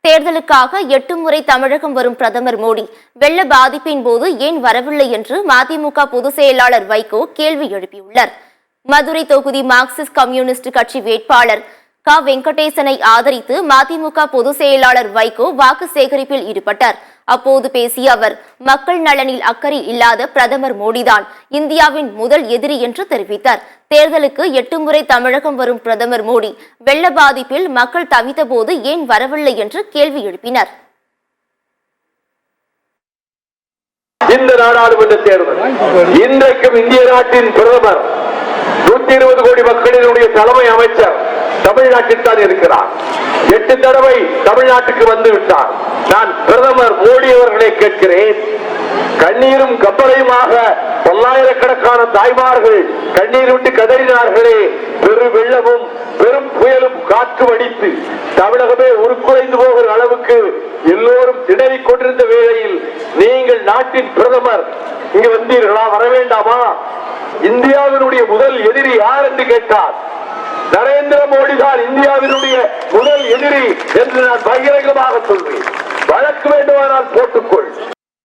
தேர்தலுக்காக 8 முறை தமிழகம் வரும் பிரதமர் மோடி வெள்ள பாதிப்பின் போது ஏன் வரவில்லை என்று மதிமுக பொதுச் செயலாளர் வைகோ கேள்வி எழுப்பியுள்ளார். மதுரை தொகுதி மார்க்சிஸ்ட் கம்யூனிஸ்ட் கட்சி வேட்பாளர் க. வெங்கடேசனை ஆதரித்து மதிமுக பொதுச் செயலாளர் வைகோ வாக்கு சேகரிப்பில் ஈடுபட்டார். அப்போது பேசிய அவர், மக்கள் நலனில் அக்கறை இல்லாத பிரதமர் மோடிதான் இந்தியாவின் முதல் எதிரி என்று தெரிவித்தார். தேர்தலுக்கு 8 முறை தமிழகம் வரும் பிரதமர் மோடி வெள்ள பாதிப்பில் மக்கள் தவித்த போது ஏன் வரவில்லை என்று கேள்வி எழுப்பினார். இந்த நாடாளுமன்ற தேர்தல் இன்றைக்கும் இந்திய நாட்டின் பிரதமர் 120 கோடி மக்களினுடைய தலைமை அமைச்சர் தமிழ்நாட்டில் தான் இருக்கிறார். 8 தடவை தமிழ்நாட்டுக்கு வந்து விட்டார். நான் பிரதமர் மோடி அவர்களை கேட்கிறேன், கண்ணீரும் கப்பலையுமாக பல்லாயிரக்கணக்கான தாய்மார்கள் கண்ணீர் விட்டு கதறினார்களே, பெரு வெள்ளமும் பெரும் புயலும் காற்று அடித்து தமிழகமே உருக்குலைந்து போகிற அளவுக்கு எல்லோரும் திணறிக் கொண்டிருந்த வேளையில் நீங்கள் நாட்டின் பிரதமர் இங்கு வந்தீர்களா? வர வேண்டாமா? இந்தியாவினுடைய முதல் எதிரி யார் என்று கேட்டார். நரேந்திர மோடி தான் இந்தியாவினுடைய முதல் எதிரி என்று நான் பகிரங்கமாக சொல்றேன். வழக்கு வேண்டுமானால் போட்டுக்கொள்.